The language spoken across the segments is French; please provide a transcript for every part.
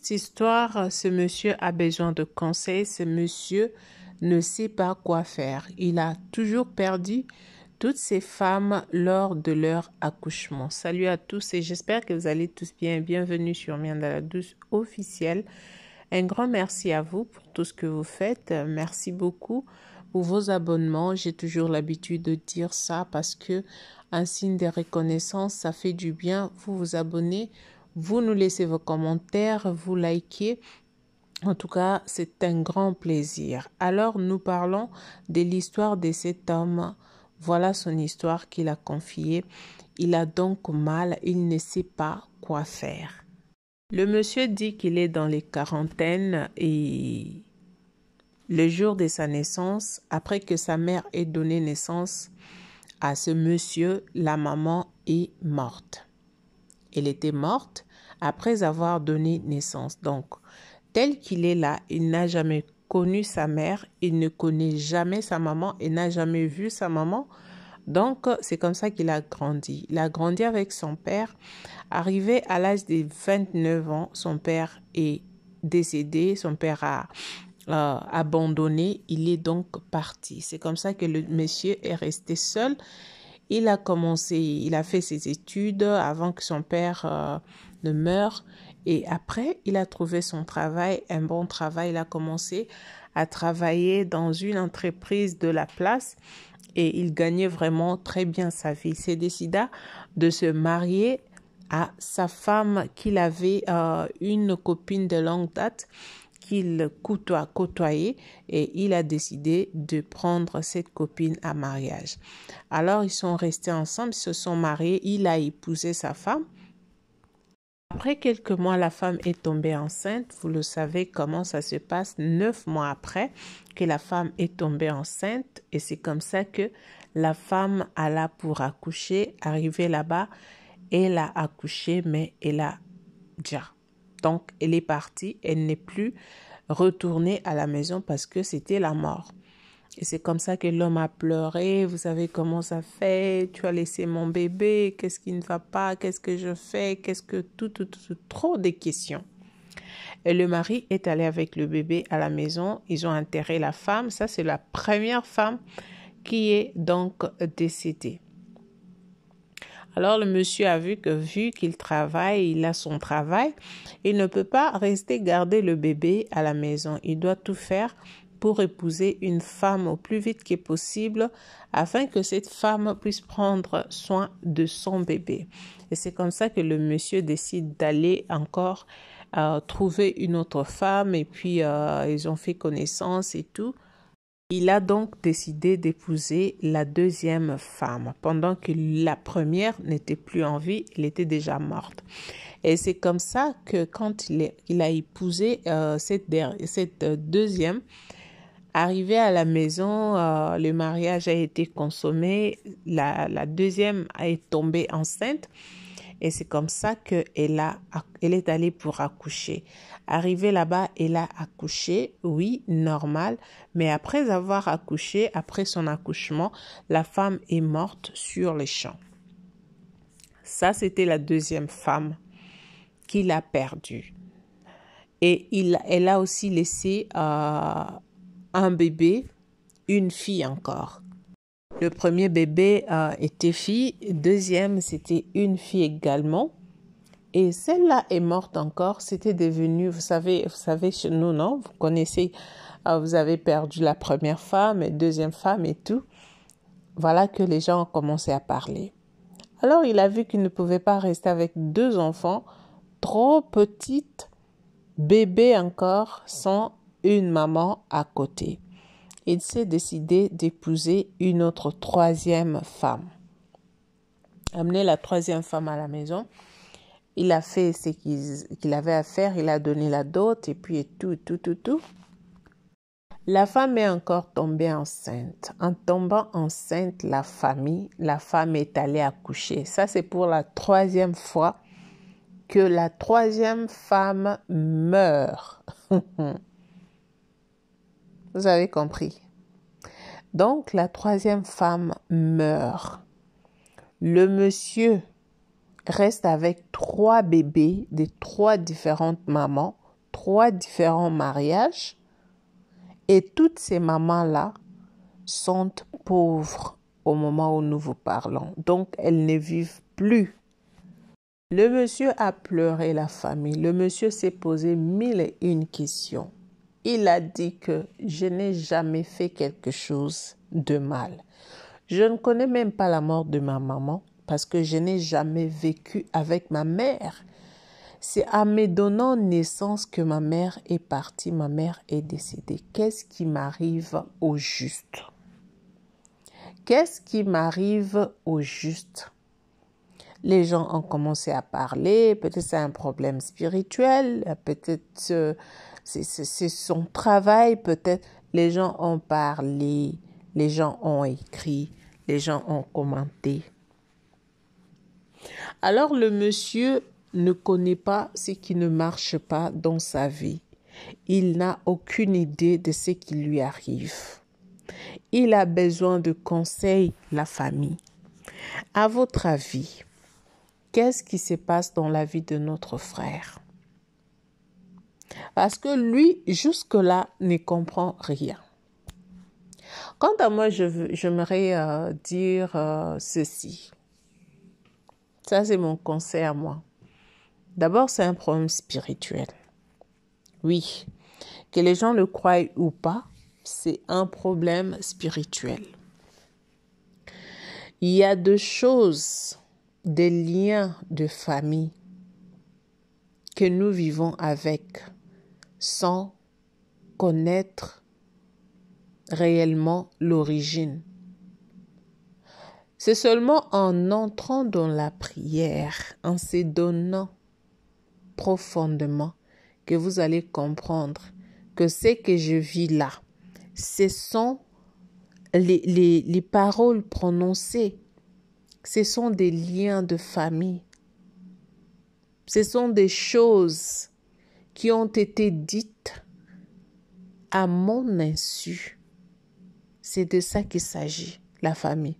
cette histoire, ce monsieur a besoin de conseils. Ce monsieur ne sait pas quoi faire. Il a toujours perdu toutes ces femmes lors de leur accouchement. Salut à tous et j'espère que vous allez tous bien. Bienvenue sur Mianda Douce officielle. Un grand merci à vous pour tout ce que vous faites. Merci beaucoup pour vos abonnements. J'ai toujours l'habitude de dire ça parce que un signe de reconnaissance, ça fait du bien. Vous vous abonnez, vous nous laissez vos commentaires, vous likez. En tout cas, c'est un grand plaisir. Alors, nous parlons de l'histoire de cet homme. Voilà son histoire qu'il a confiée. Il a donc mal, il ne sait pas quoi faire. Le monsieur dit qu'il est dans les quarantaines et le jour de sa naissance, après que sa mère ait donné naissance à ce monsieur, la maman est morte. Elle était morte après avoir donné naissance. Donc, tel qu'il est là, il n'a jamais connu sa mère, il ne connaît jamais sa maman, il n'a jamais vu sa maman. Donc, c'est comme ça qu'il a grandi. Il a grandi avec son père. Arrivé à l'âge de 29 ans, son père est décédé, son père a abandonné, il est donc parti. C'est comme ça que le monsieur est resté seul. Il a fait ses études avant que son père ne meure. Et après, il a trouvé son travail, un bon travail. Il a commencé à travailler dans une entreprise de la place et il gagnait vraiment très bien sa vie. Il s'est décidé de se marier à sa femme qu'il avait une copine de longue date qu'il côtoyait et il a décidé de prendre cette copine à mariage. Alors, ils sont restés ensemble, ils se sont mariés, il a épousé sa femme. Après quelques mois, la femme est tombée enceinte. Vous le savez comment ça se passe 9 mois après que la femme est tombée enceinte. Et c'est comme ça que la femme alla pour accoucher. Arrivée là-bas, elle a accouché, mais elle a déjà. Donc, elle est partie. Elle n'est plus retournée à la maison parce que c'était la mort. Et c'est comme ça que l'homme a pleuré. Vous savez comment ça fait? Tu as laissé mon bébé. Qu'est-ce qui ne va pas? Qu'est-ce que je fais? Qu'est-ce que trop de questions. Et le mari est allé avec le bébé à la maison. Ils ont enterré la femme. Ça, c'est la première femme qui est donc décédée. Alors, le monsieur a vu qu'il travaille, il a son travail, il ne peut pas rester garder le bébé à la maison. Il doit tout faire pour épouser une femme au plus vite que possible afin que cette femme puisse prendre soin de son bébé. Et c'est comme ça que le monsieur décide d'aller encore trouver une autre femme et puis ils ont fait connaissance et tout. Il a donc décidé d'épouser la deuxième femme pendant que la première n'était plus en vie, elle était déjà morte. Et c'est comme ça que quand il a épousé cette deuxième, arrivé à la maison, le mariage a été consommé, la deuxième est tombée enceinte. Et c'est comme ça qu'elle est allée pour accoucher. Arrivée là-bas, elle a accouché, oui, normal. Mais après avoir accouché, après son accouchement, la femme est morte sur les champs. Ça, c'était la deuxième femme qu'il a perdue. Et elle a aussi laissé un bébé, une fille encore. Le premier bébé était fille, deuxième c'était une fille également. Et celle-là est morte encore, c'était devenu, vous savez chez nous, non? Vous connaissez, vous avez perdu la première femme et deuxième femme et tout. Voilà que les gens ont commencé à parler. Alors il a vu qu'il ne pouvait pas rester avec 2 enfants, trop petites, bébés encore, sans une maman à côté. Il s'est décidé d'épouser une autre troisième femme. Amener la troisième femme à la maison. Il a fait ce qu'il avait à faire. Il a donné la dot et puis tout. La femme est encore tombée enceinte. En tombant enceinte, la femme est allée accoucher. Ça, c'est pour la 3e fois que la 3e femme meurt. Vous avez compris. Donc, la 3e femme meurt. Le monsieur reste avec 3 bébés de 3 différentes mamans, 3 différents mariages et toutes ces mamans-là sont pauvres au moment où nous vous parlons. Donc, elles ne vivent plus. Le monsieur a pleuré la famille. Le monsieur s'est posé 1001 questions. Il a dit que je n'ai jamais fait quelque chose de mal. Je ne connais même pas la mort de ma maman parce que je n'ai jamais vécu avec ma mère. C'est à me donnant naissance que ma mère est partie, ma mère est décédée. Qu'est-ce qui m'arrive au juste? Qu'est-ce qui m'arrive au juste? Les gens ont commencé à parler, peut-être c'est un problème spirituel, peut-être c'est son travail, peut-être les gens ont parlé, les gens ont écrit, les gens ont commenté. Alors le monsieur ne connaît pas ce qui ne marche pas dans sa vie. Il n'a aucune idée de ce qui lui arrive. Il a besoin de conseils, la famille. À votre avis, qu'est-ce qui se passe dans la vie de notre frère? Parce que lui, jusque-là, ne comprend rien. Quant à moi, j'aimerais dire ceci. Ça, c'est mon conseil à moi. D'abord, c'est un problème spirituel. Oui, que les gens le croient ou pas, c'est un problème spirituel. Il y a deux choses, des liens de famille que nous vivons avec sans connaître réellement l'origine. C'est seulement en entrant dans la prière, en se donnant profondément, que vous allez comprendre que ce que je vis là, ce sont les paroles prononcées, ce sont des liens de famille, ce sont des choses qui ont été dites à mon insu. C'est de ça qu'il s'agit, la famille.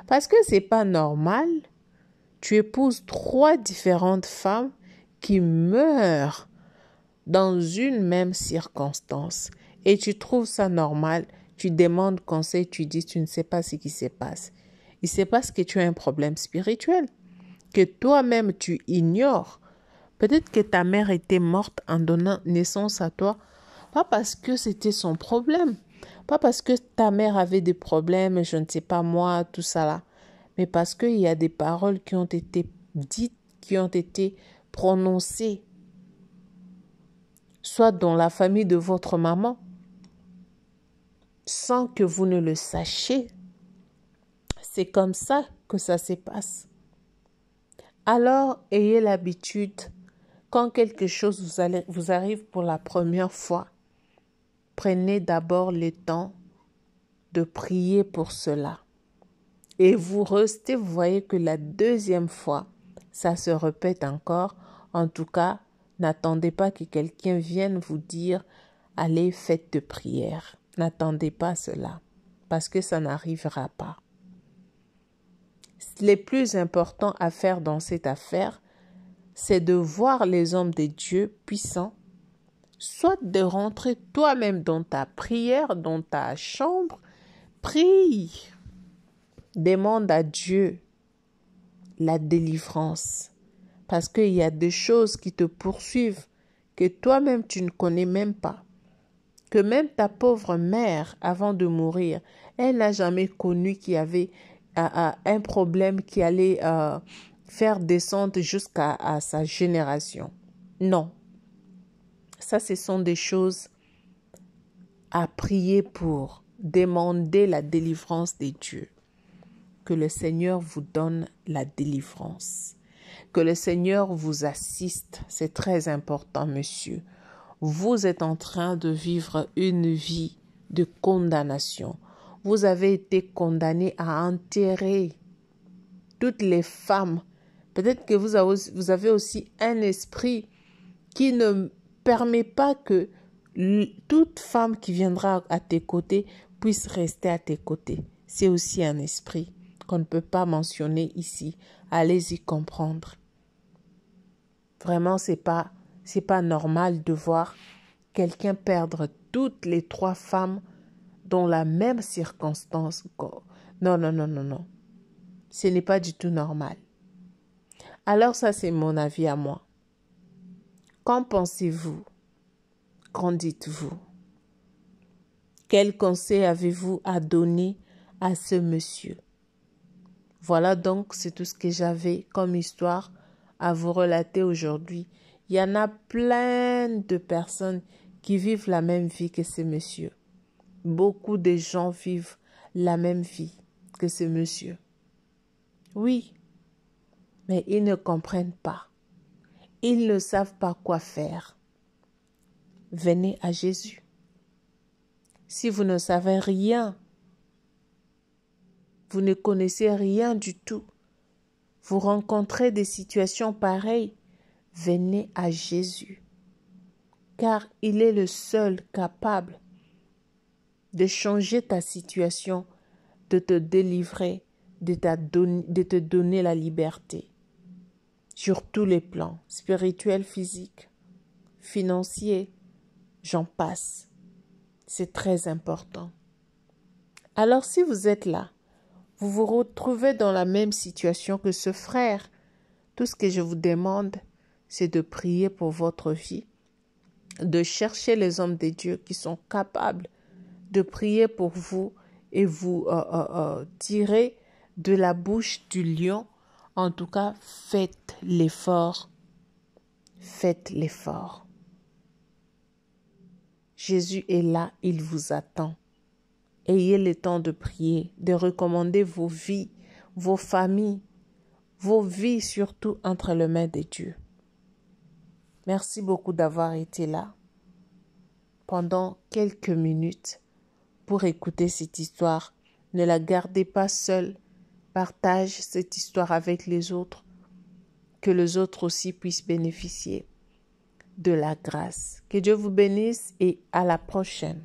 Parce que c'est pas normal, tu épouses 3 différentes femmes qui meurent dans une même circonstance et tu trouves ça normal, tu demandes conseil, tu dis tu ne sais pas ce qui se passe. Il se passe que tu as un problème spirituel, que toi-même tu ignores. Peut-être que ta mère était morte en donnant naissance à toi, pas parce que c'était son problème, pas parce que ta mère avait des problèmes, je ne sais pas moi, tout ça là, mais parce qu'il y a des paroles qui ont été dites, qui ont été prononcées, soit dans la famille de votre maman, sans que vous ne le sachiez. C'est comme ça que ça se passe. Alors, ayez l'habitude, quand quelque chose vous arrive pour la première fois, prenez d'abord le temps de prier pour cela. Et vous restez, vous voyez que la deuxième fois, ça se répète encore. En tout cas, n'attendez pas que quelqu'un vienne vous dire « Allez, faites de prière ». N'attendez pas cela, parce que ça n'arrivera pas. Le plus important à faire dans cette affaire, c'est de voir les hommes de Dieu puissants, soit de rentrer toi-même dans ta prière, dans ta chambre, prie, demande à Dieu la délivrance, parce qu'il y a des choses qui te poursuivent que toi-même tu ne connais même pas, que même ta pauvre mère, avant de mourir, elle n'a jamais connu qu'il y avait un problème qui allait faire descendre jusqu'à sa génération. Non. Ça, ce sont des choses à prier pour, demander la délivrance de Dieu. Que le Seigneur vous donne la délivrance. Que le Seigneur vous assiste. C'est très important, monsieur. Vous êtes en train de vivre une vie de condamnation. Vous avez été condamné à enterrer toutes les femmes. Peut-être que vous avez aussi un esprit qui ne permet pas que toute femme qui viendra à tes côtés puisse rester à tes côtés. C'est aussi un esprit qu'on ne peut pas mentionner ici. Allez-y comprendre. Vraiment, c'est pas C'est pas normal de voir quelqu'un perdre toutes les 3 femmes dans la même circonstance. Non, non, non, non, non. Ce n'est pas du tout normal. Alors ça, c'est mon avis à moi. Qu'en pensez-vous? Qu'en dites-vous? Quel conseil avez-vous à donner à ce monsieur? Voilà donc, c'est tout ce que j'avais comme histoire à vous relater aujourd'hui. Il y en a plein de personnes qui vivent la même vie que ce monsieur. Beaucoup de gens vivent la même vie que ce monsieur. Oui, mais ils ne comprennent pas. Ils ne savent pas quoi faire. Venez à Jésus. Si vous ne savez rien, vous ne connaissez rien du tout, vous rencontrez des situations pareilles, venez à Jésus. Car il est le seul capable de changer ta situation, de te délivrer, de te donner la liberté. Sur tous les plans, spirituel, physique, financier, j'en passe. C'est très important. Alors si vous êtes là, vous vous retrouvez dans la même situation que ce frère, tout ce que je vous demande, c'est de prier pour votre vie, de chercher les hommes de Dieu qui sont capables de prier pour vous et vous tirer de la bouche du lion. En tout cas, faites l'effort. Faites l'effort. Jésus est là, il vous attend. Ayez le temps de prier, de recommander vos vies, vos familles, vos vies surtout entre les mains de Dieu. Merci beaucoup d'avoir été là pendant quelques minutes pour écouter cette histoire. Ne la gardez pas seule. Partage cette histoire avec les autres, que les autres aussi puissent bénéficier de la grâce. Que Dieu vous bénisse et à la prochaine.